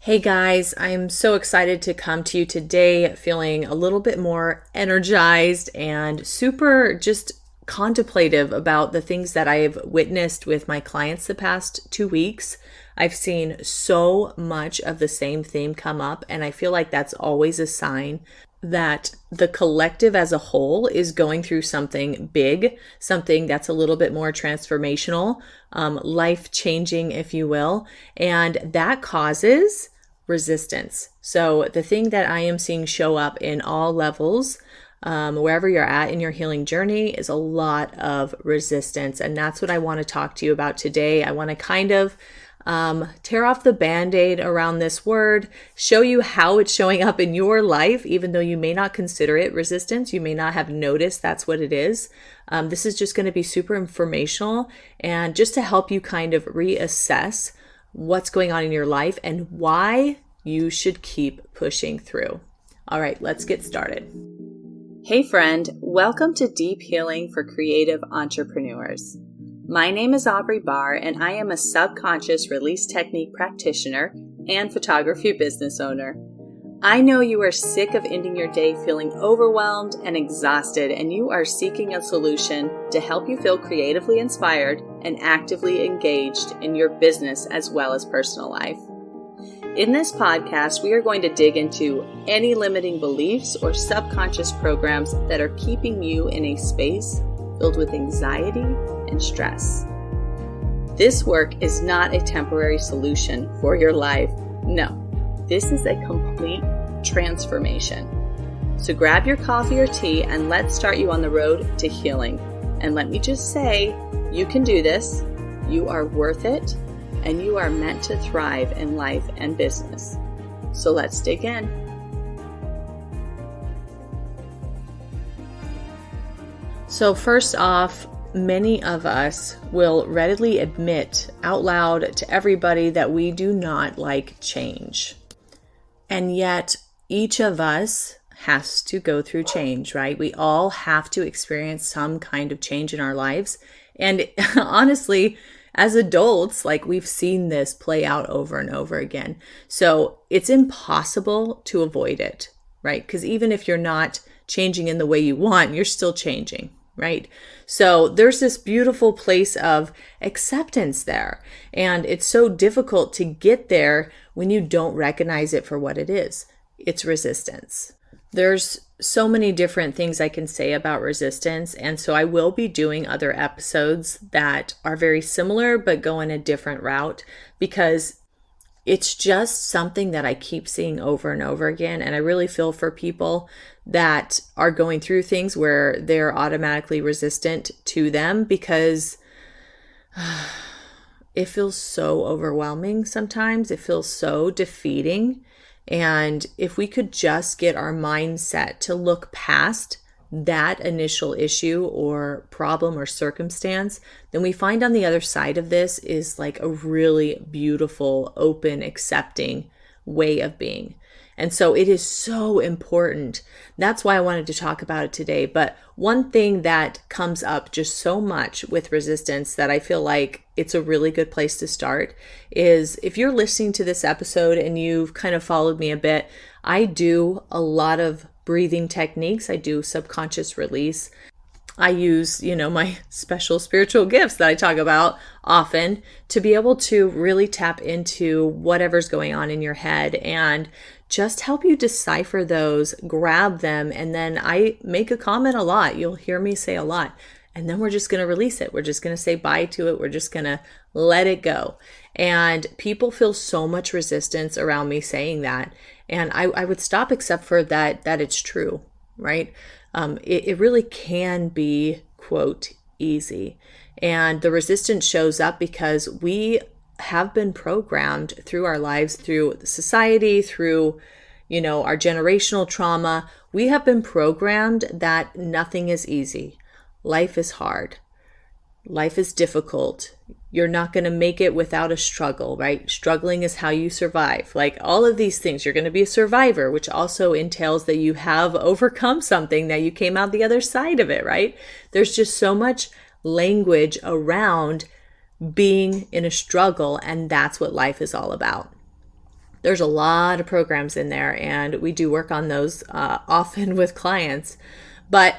Hey guys, I'm so excited to come to you today feeling a little bit more energized and super just contemplative about the things that I've witnessed with my clients the past 2 weeks. I've seen so much of the same theme come up, and I feel like that's always a sign that the collective as a whole is going through something big, something that's a little bit more transformational, life-changing, if you will, and that causes resistance. So the thing that I am seeing show up in all levels, wherever you're at in your healing journey, is a lot of resistance, and that's what I want to talk to you about today. I want to kind of tear off the band-aid around this word, show you how it's showing up in your life, even though you may not consider it resistance. You may not have noticed that's what it is. This is just going to be super informational and just to help you kind of reassess what's going on in your life and why you should keep pushing through. All right, let's get started. Hey friend, welcome to Deep Healing for Creative Entrepreneurs. My name is Aubrey and I am a subconscious release technique practitioner and photography business owner. I know you are sick of ending your day feeling overwhelmed and exhausted, and you are seeking a solution to help you feel creatively inspired and actively engaged in your business as well as personal life. In this podcast, we are going to dig into any limiting beliefs or subconscious programs that are keeping you in a space filled with anxiety and stress. This work is not a temporary solution for your life. No, this is a complete transformation. So grab your coffee or tea and let's start you on the road to healing. And let me just say, you can do this, you are worth it, and you are meant to thrive in life and business. So let's dig in. So first off, many of us will readily admit out loud to everybody that we do not like change. And yet each of us has to go through change, right? We all have to experience some kind of change in our lives. And honestly, as adults, we've seen this play out over and over again. So it's impossible to avoid it, right? Because even if you're not changing in the way you want, you're still changing, right? So there's this beautiful place of acceptance there. And it's so difficult to get there when you don't recognize it for what it is. It's resistance. There's so many different things I can say about resistance. And so I will be doing other episodes that are very similar, but go in a different route because it's just something that I keep seeing over and over again. And I really feel for people that are going through things where they're automatically resistant to them because it feels so overwhelming sometimes. It feels so defeating. And if we could just get our mindset to look past that initial issue or problem or circumstance, then we find on the other side of this is like a really beautiful, open, accepting way of being. And so it is so important. That's why I wanted to talk about it today. But one thing that comes up just so much with resistance that I feel like it's a really good place to start is if you're listening to this episode and you've kind of followed me a bit, I do a lot of breathing techniques. I do subconscious release. I use, my special spiritual gifts that I talk about often to be able to really tap into whatever's going on in your head and just help you decipher those, grab them, and then I make a comment a lot. You'll hear me say a lot. And then we're just going to release it. We're just going to say bye to it. We're just going to let it go. And people feel so much resistance around me saying that. And I would stop except for that it's true, right? It really can be, quote, easy. And the resistance shows up because we have been programmed through our lives, through society, through, our generational trauma. We have been programmed that nothing is easy. Life is hard. Life is difficult. You're not going to make it without a struggle, right? Struggling is how you survive. All of these things, you're going to be a survivor, which also entails that you have overcome something, that you came out the other side of it, right? There's just so much language around being in a struggle, and that's what life is all about. There's a lot of programs in there, and we do work on those often with clients. But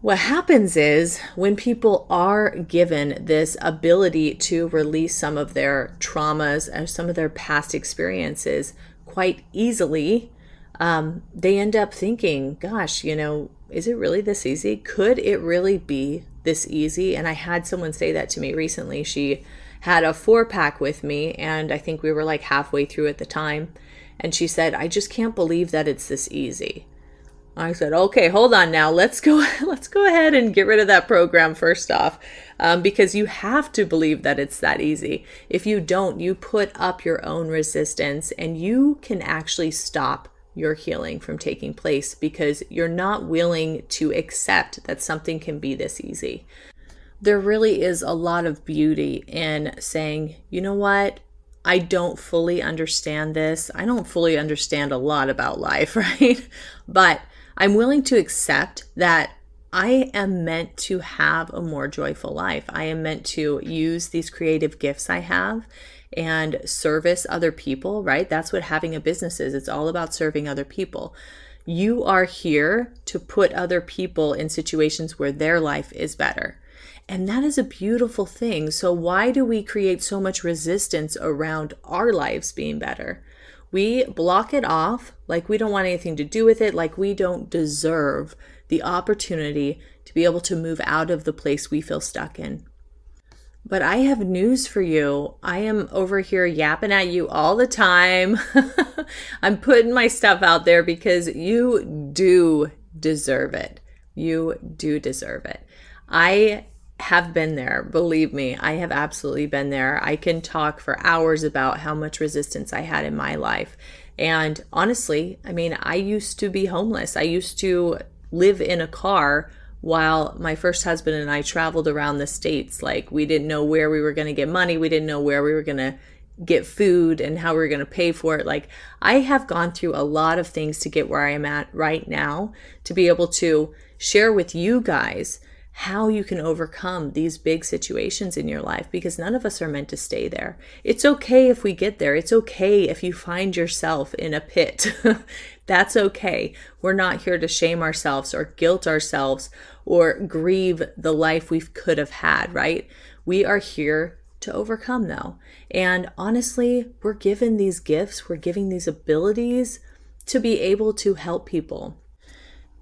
what happens is when people are given this ability to release some of their traumas or some of their past experiences quite easily, they end up thinking, gosh, is it really this easy? Could it really be this easy? And I had someone say that to me recently. She had a 4-pack with me, and I think we were like halfway through at the time. And she said, I just can't believe that it's this easy. I said, okay, hold on now. Let's go ahead and get rid of that program first off, because you have to believe that it's that easy. If you don't, you put up your own resistance, and you can actually stop your healing from taking place because you're not willing to accept that something can be this easy. There really is a lot of beauty in saying, you know what? I don't fully understand this. I don't fully understand a lot about life, right? But I'm willing to accept that I am meant to have a more joyful life. I am meant to use these creative gifts I have and service other people, right? That's what having a business is. It's all about serving other people. You are here to put other people in situations where their life is better. And that is a beautiful thing. So why do we create so much resistance around our lives being better? We block it off like we don't want anything to do with it, like we don't deserve the opportunity to be able to move out of the place we feel stuck in. But I have news for you. I am over here yapping at you all the time. I'm putting my stuff out there because you do deserve it. You do deserve it. I have been there. Believe me, I have absolutely been there. I can talk for hours about how much resistance I had in my life. And honestly, I used to be homeless. I used to live in a car while my first husband and I traveled around the States. Like, we didn't know where we were going to get money. We didn't know where we were going to get food and how we were going to pay for it. Like, I have gone through a lot of things to get where I am at right now, to be able to share with you guys how you can overcome these big situations in your life, because none of us are meant to stay there. It's okay if we get there. It's okay if you find yourself in a pit. That's okay. We're not here to shame ourselves or guilt ourselves or grieve the life we could have had, right? We are here to overcome, though. And honestly, we're given these gifts, we're giving these abilities to be able to help people.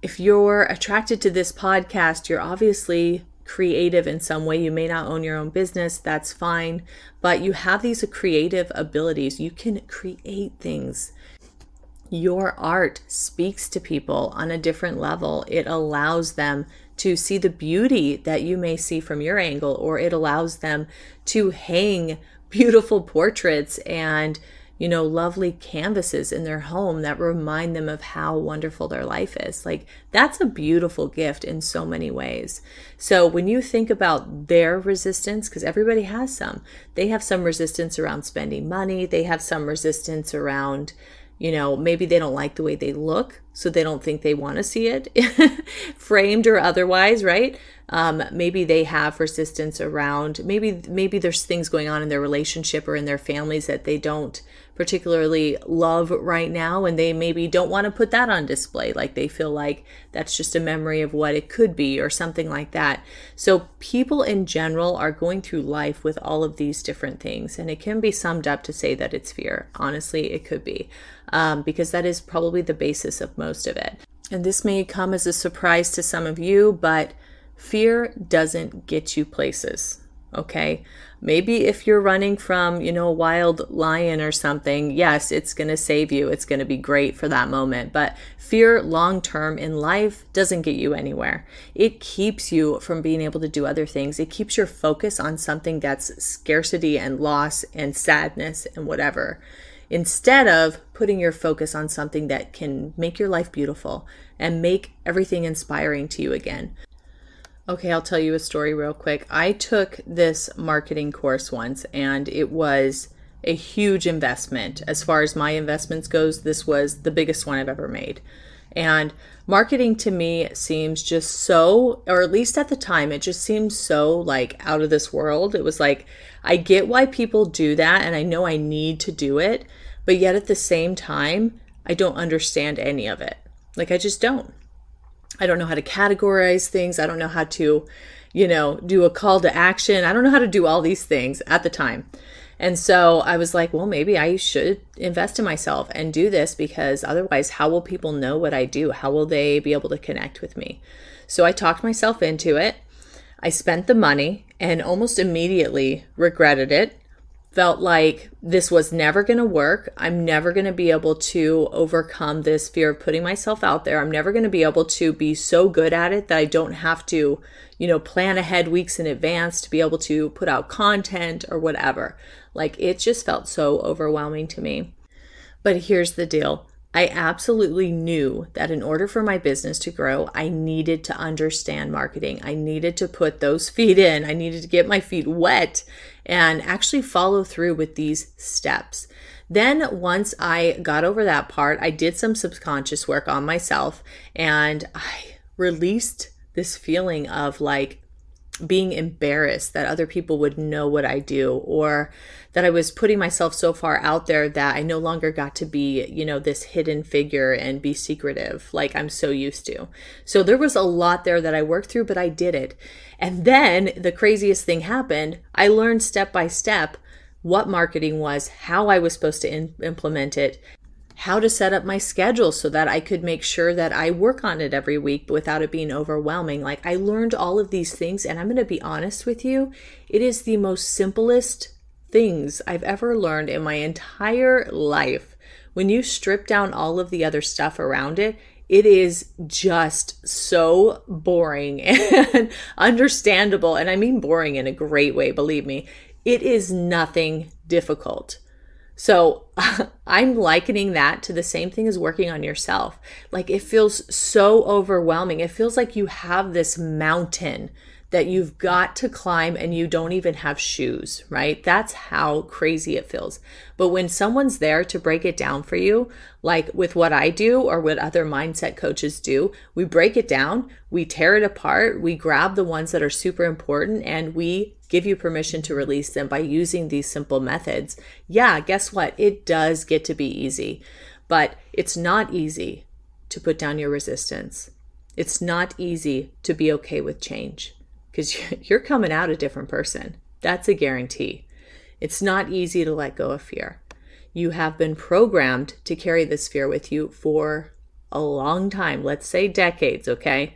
If you're attracted to this podcast, you're obviously creative in some way. You may not own your own business, that's fine, but you have these creative abilities. You can create things. Your art speaks to people on a different level. It allows them to see the beauty that you may see from your angle, or it allows them to hang beautiful portraits and lovely canvases in their home that remind them of how wonderful their life is. Like, that's a beautiful gift in so many ways. So when you think about their resistance, because everybody has some, they have some resistance around spending money. They have some resistance around, maybe they don't like the way they look, so they don't think they want to see it framed or otherwise, right? Maybe they have resistance around, maybe there's things going on in their relationship or in their families that they don't particularly love right now, and they maybe don't want to put that on display. Like, they feel like that's just a memory of what it could be or something like that. So people in general are going through life with all of these different things, and it can be summed up to say that it's fear. Honestly, it could be, because that is probably the basis of most of it. And this may come as a surprise to some of you, but fear doesn't get you places, okay? Maybe if you're running from, a wild lion or something, yes, it's going to save you. It's going to be great for that moment. But fear long-term in life doesn't get you anywhere. It keeps you from being able to do other things. It keeps your focus on something that's scarcity and loss and sadness and whatever, instead of putting your focus on something that can make your life beautiful and make everything inspiring to you again. Okay, I'll tell you a story real quick. I took this marketing course once, and it was a huge investment. As far as my investments goes, this was the biggest one I've ever made. And marketing to me seems just so, or at least at the time, it just seemed so like out of this world. It was like, I get why people do that, and I know I need to do it, But yet at the same time, I don't understand any of it. Like, I just don't. I don't know how to categorize things. I don't know how to, do a call to action. I don't know how to do all these things at the time. And so I was like, well, maybe I should invest in myself and do this, because otherwise, how will people know what I do? How will they be able to connect with me? So I talked myself into it. I spent the money and almost immediately regretted it. Felt like this was never going to work. I'm never going to be able to overcome this fear of putting myself out there. I'm never going to be able to be so good at it that I don't have to, plan ahead weeks in advance to be able to put out content or whatever. Like, it just felt so overwhelming to me. But here's the deal. I absolutely knew that in order for my business to grow, I needed to understand marketing. I needed to put those feet in. I needed to get my feet wet and actually follow through with these steps. Then once I got over that part, I did some subconscious work on myself, and I released this feeling of like being embarrassed that other people would know what I do, or that I was putting myself so far out there that I no longer got to be, this hidden figure and be secretive like I'm so used to. So there was a lot there that I worked through, but I did it. And then the craziest thing happened. I learned step by step what marketing was, how I was supposed to implement it, how to set up my schedule so that I could make sure that I work on it every week without it being overwhelming. Like, I learned all of these things, and I'm going to be honest with you, it is the most simplest things I've ever learned in my entire life. When you strip down all of the other stuff around it, it is just so boring and understandable. And I mean boring in a great way, believe me. It is nothing difficult. So I'm likening that to the same thing as working on yourself. Like, it feels so overwhelming. It feels like you have this mountain that you've got to climb and you don't even have shoes, right? That's how crazy it feels. But when someone's there to break it down for you, like with what I do or what other mindset coaches do, we break it down, we tear it apart, we grab the ones that are super important, and we give you permission to release them by using these simple methods. Yeah, guess what? It does get to be easy, but it's not easy to put down your resistance. It's not easy to be okay with change, because you're coming out a different person. That's a guarantee. It's not easy to let go of fear. You have been programmed to carry this fear with you for a long time, let's say decades, okay?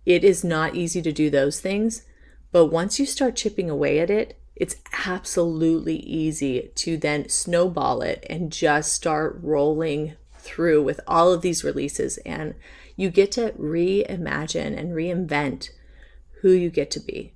It is not easy to do those things, but once you start chipping away at it, it's absolutely easy to then snowball it and just start rolling through with all of these releases, and you get to reimagine and reinvent who you get to be.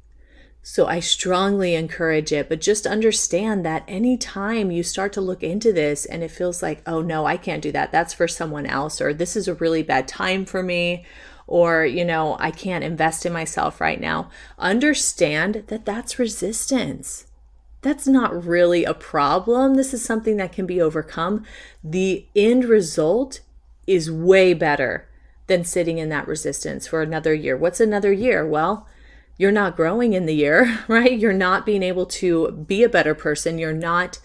So I strongly encourage it, but just understand that anytime you start to look into this and it feels like, oh no, I can't do that, that's for someone else, or this is a really bad time for me, or, I can't invest in myself right now, understand that that's resistance. That's not really a problem. This is something that can be overcome. The end result is way better than sitting in that resistance for another year. What's another year? Well, you're not growing in the year, right? You're not being able to be a better person. You're not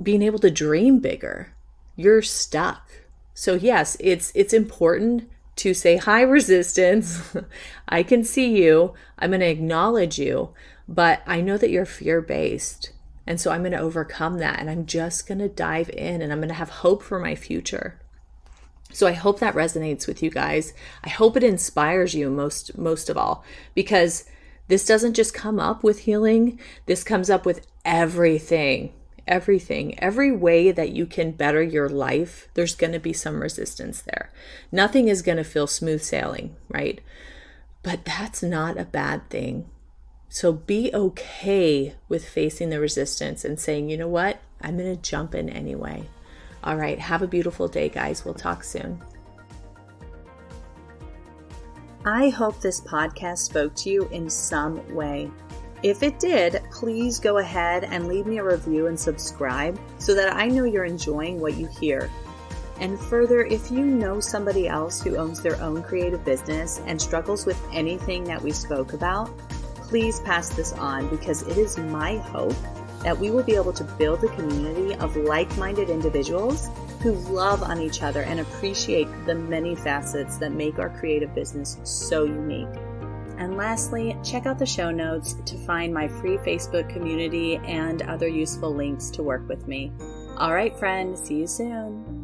being able to dream bigger. You're stuck. So yes, it's important to say, hi, resistance. I can see you. I'm going to acknowledge you, but I know that you're fear-based. And so I'm going to overcome that. And I'm just going to dive in, and I'm going to have hope for my future. So I hope that resonates with you guys. I hope it inspires you most of all, because this doesn't just come up with healing. This comes up with everything. Every way that you can better your life, there's going to be some resistance there. Nothing is going to feel smooth sailing, right? But that's not a bad thing. So be okay with facing the resistance and saying, you know what? I'm going to jump in anyway. All right. Have a beautiful day, guys. We'll talk soon. I hope this podcast spoke to you in some way. If it did, please go ahead and leave me a review and subscribe so that I know you're enjoying what you hear. And further, if you know somebody else who owns their own creative business and struggles with anything that we spoke about, please pass this on, because it is my hope that we will be able to build a community of like-minded individuals who love on each other and appreciate the many facets that make our creative business so unique. And lastly, check out the show notes to find my free Facebook community and other useful links to work with me. All right, friend, see you soon.